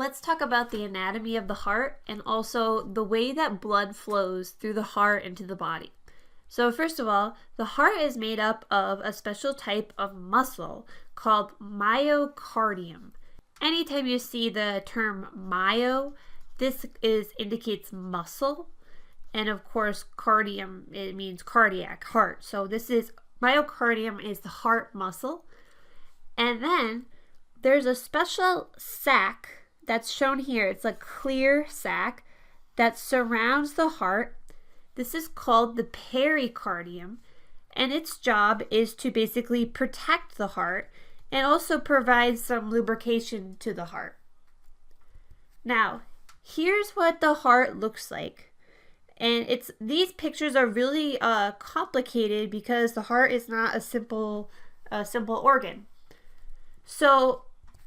Let's talk about the anatomy of the heart and also the way that blood flows through the heart into the body. So first of all, the heart is made up of a special type of muscle called myocardium. Anytime you see the term myo, this indicates muscle. And of course, cardium, it means cardiac, heart. So myocardium is the heart muscle. And then there's a special sac that's shown here. It's a clear sac that surrounds the heart. This is called the pericardium, and its job is to basically protect the heart and also provide some lubrication to the heart. Now, here's what the heart looks like. And these pictures are really complicated because the heart is not a simple organ. So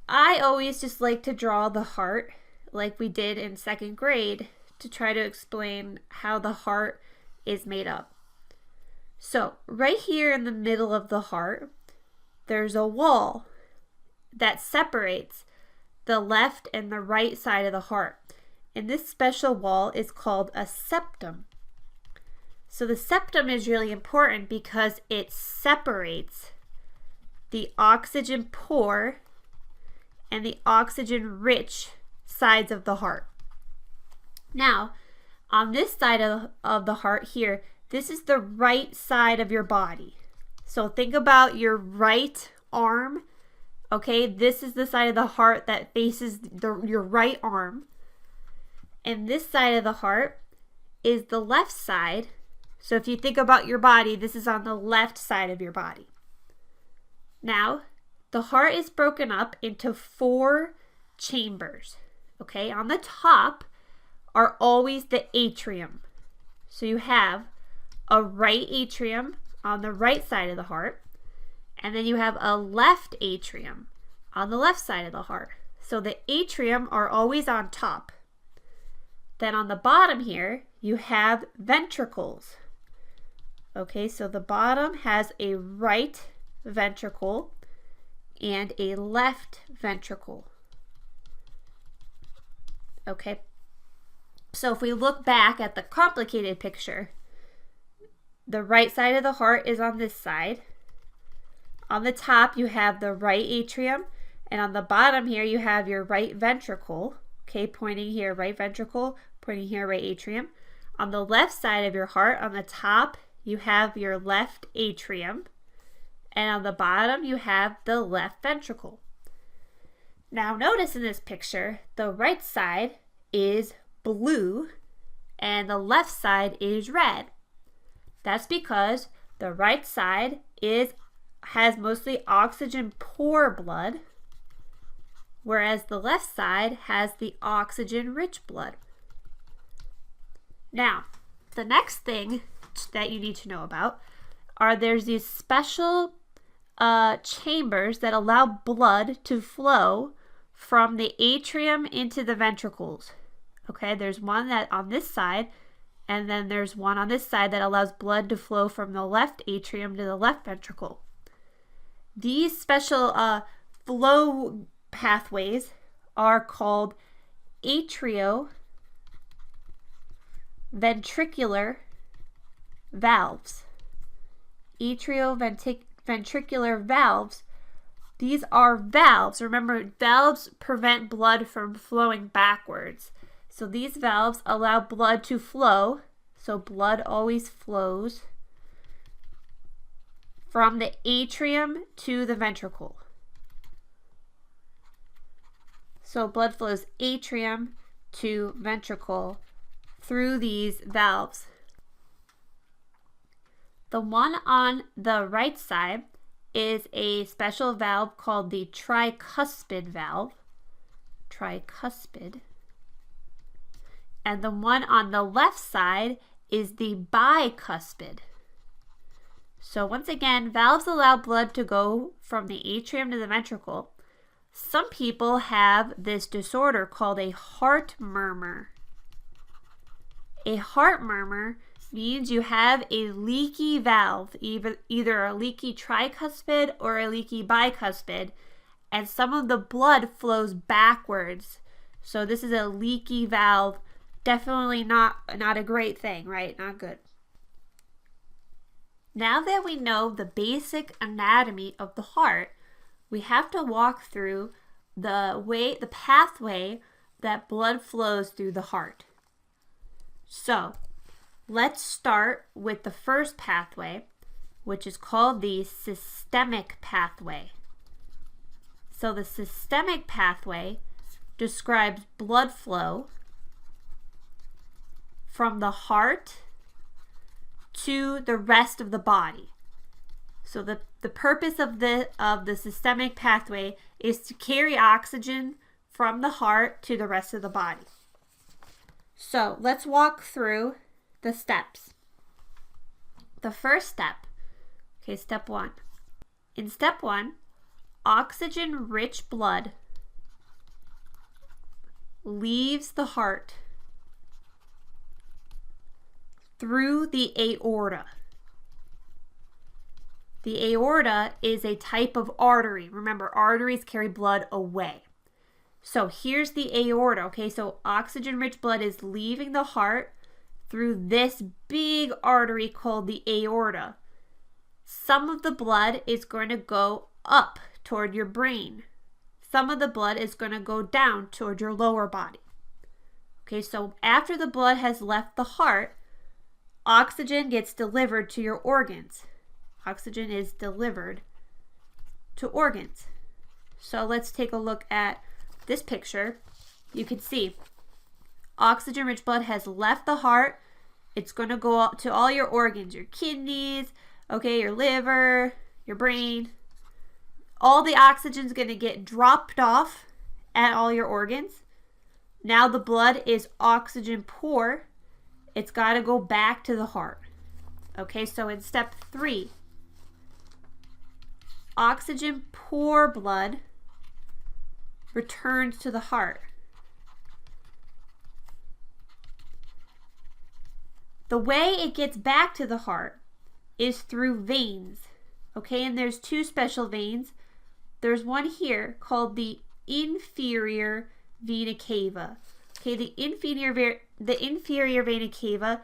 I always just like to draw the heart like we did in second grade to try to explain how the heart is made up. So right here in the middle of the heart, there's a wall that separates the left and the right side of the heart. And this special wall is called a septum. So the septum is really important because it separates the oxygen poor and the oxygen rich sides of the heart. Now, on this side of the heart here, this is the right side of your body. So think about your right arm. Okay, this is the side of the heart that faces your right arm. And this side of the heart is the left side. So if you think about your body, this is on the left side of your body. Now, the heart is broken up into 4 chambers. Okay, on the top are always the atrium. So you have a right atrium on the right side of the heart, and then you have a left atrium on the left side of the heart. So the atrium are always on top. Then on the bottom here, you have ventricles. Okay, so the bottom has a right ventricle and a left ventricle. Okay, so if we look back at the complicated picture, the right side of the heart is on this side. On the top, you have the right atrium, and on the bottom here, you have your right ventricle. Okay, pointing here, right ventricle, pointing here, right atrium. On the left side of your heart, on the top, you have your left atrium, and on the bottom, you have the left ventricle. Now, notice in this picture, the right side is blue, and the left side is red. That's because the right side has mostly oxygen poor blood, whereas the left side has the oxygen rich blood. Now, the next thing that you need to know about there's these special chambers that allow blood to flow from the atrium into the ventricles. Okay, there's one that on this side, and then there's one on this side that allows blood to flow from the left atrium to the left ventricle. These special flow pathways are called atrioventricular valves. Atrioventricular valves. These are valves. Remember, valves prevent blood from flowing backwards. So these valves allow blood to flow. So blood always flows from the atrium to the ventricle. So blood flows atrium to ventricle through these valves. The one on the right side is a special valve called the tricuspid valve. Tricuspid. And the one on the left side is the bicuspid. So once again, valves allow blood to go from the atrium to the ventricle. Some people have this disorder called a heart murmur. A heart murmur means you have a leaky valve, either a leaky tricuspid or a leaky bicuspid, and some of the blood flows backwards. So this is a leaky valve. Definitely not a great thing, right? Not good. Now that we know the basic anatomy of the heart, we have to walk through the pathway that blood flows through the heart. So let's start with the first pathway, which is called the systemic pathway. So the systemic pathway describes blood flow from the heart to the rest of the body. So the purpose of the systemic pathway is to carry oxygen from the heart to the rest of the body. So let's walk through the steps. The first step, okay, step 1. In step 1, oxygen-rich blood leaves the heart through the aorta. The aorta is a type of artery. Remember, arteries carry blood away. So here's the aorta, okay? So oxygen-rich blood is leaving the heart through this big artery called the aorta. Some of the blood is going to go up toward your brain. Some of the blood is going to go down toward your lower body. Okay, so after the blood has left the heart, oxygen gets delivered to your organs. Oxygen is delivered to organs. So let's take a look at this picture. You can see oxygen-rich blood has left the heart. It's going to go out to all your organs, your kidneys, okay, your liver, your brain. All the oxygen is going to get dropped off at all your organs. Now the blood is oxygen poor. It's got to go back to the heart. Okay, so in step 3, oxygen poor blood returns to the heart. The way it gets back to the heart is through veins. Okay, and there's 2 special veins. There's one here called the inferior vena cava. Okay, the inferior vena cava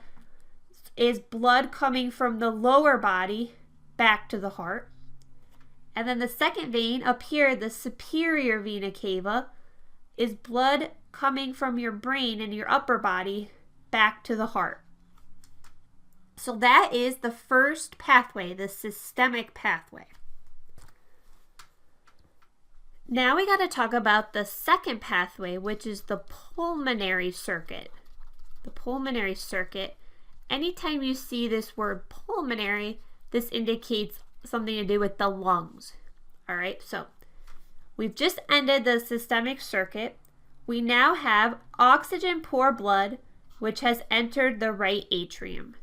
is blood coming from the lower body back to the heart. And then the second vein up here, the superior vena cava, is blood coming from your brain and your upper body back to the heart. So that is the first pathway, the systemic pathway. Now we got to talk about the second pathway, which is the pulmonary circuit. The pulmonary circuit. Anytime you see this word pulmonary, this indicates something to do with the lungs. All right, so we've just ended the systemic circuit. We now have oxygen poor blood, which has entered the right atrium.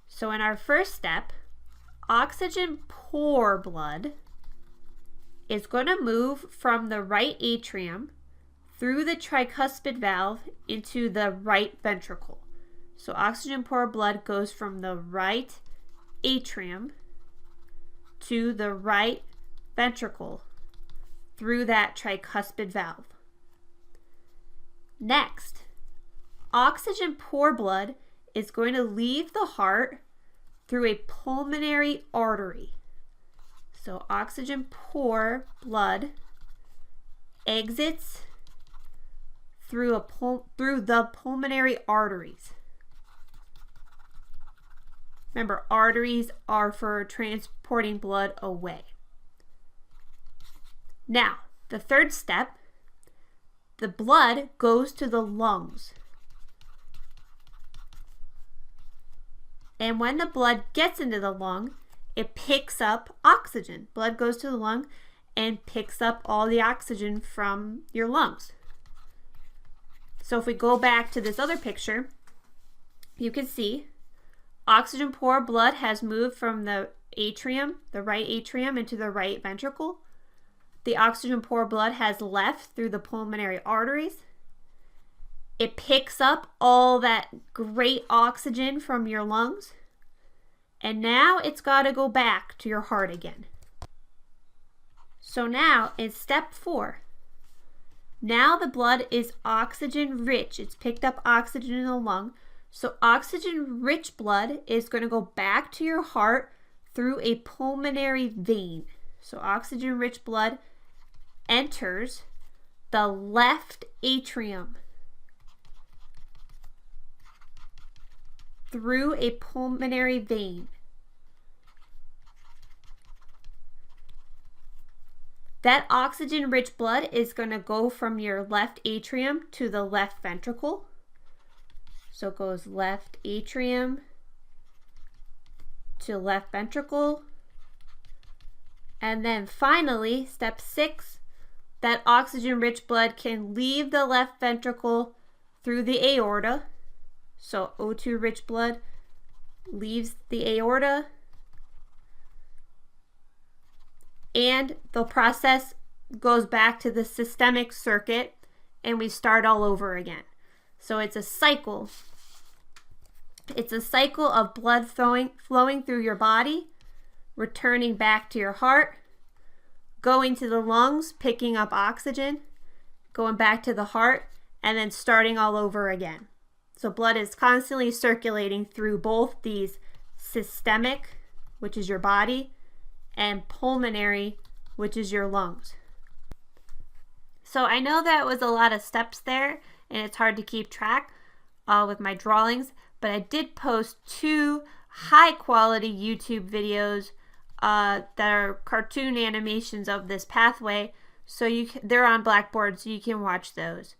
So in our first step, oxygen poor blood is going to move from the right atrium through the tricuspid valve into the right ventricle. So oxygen poor blood goes from the right atrium to the right ventricle through that tricuspid valve. Next, oxygen poor blood is going to leave the heart through a pulmonary artery. So oxygen poor blood exits through the pulmonary arteries. Remember, arteries are for transporting blood away. Now, the third step, the blood goes to the lungs. And when the blood gets into the lung, it picks up oxygen. Blood goes to the lung and picks up all the oxygen from your lungs. So if we go back to this other picture, you can see oxygen poor blood has moved from the atrium, the right atrium, into the right ventricle. The oxygen poor blood has left through the pulmonary arteries. It picks up all that great oxygen from your lungs. And now it's got to go back to your heart again. So now in step 4, Now the blood is oxygen rich. It's picked up oxygen in the lung. So oxygen rich blood is going to go back to your heart through a pulmonary vein. So oxygen rich blood enters the left atrium through a pulmonary vein. That oxygen-rich blood is going to go from your left atrium to the left ventricle. So it goes left atrium to left ventricle. And then finally, step 6, that oxygen-rich blood can leave the left ventricle through the aorta. So O2-rich blood leaves the aorta. And the process goes back to the systemic circuit and we start all over again. So it's a cycle. It's a cycle of blood flowing through your body, returning back to your heart, going to the lungs, picking up oxygen, going back to the heart, and then starting all over again. So blood is constantly circulating through both these systemic, which is your body, and pulmonary, which is your lungs. So I know that was a lot of steps there and it's hard to keep track with my drawings, but I did post 2 high quality YouTube videos that are cartoon animations of this pathway, so they're on Blackboard, so you can watch those.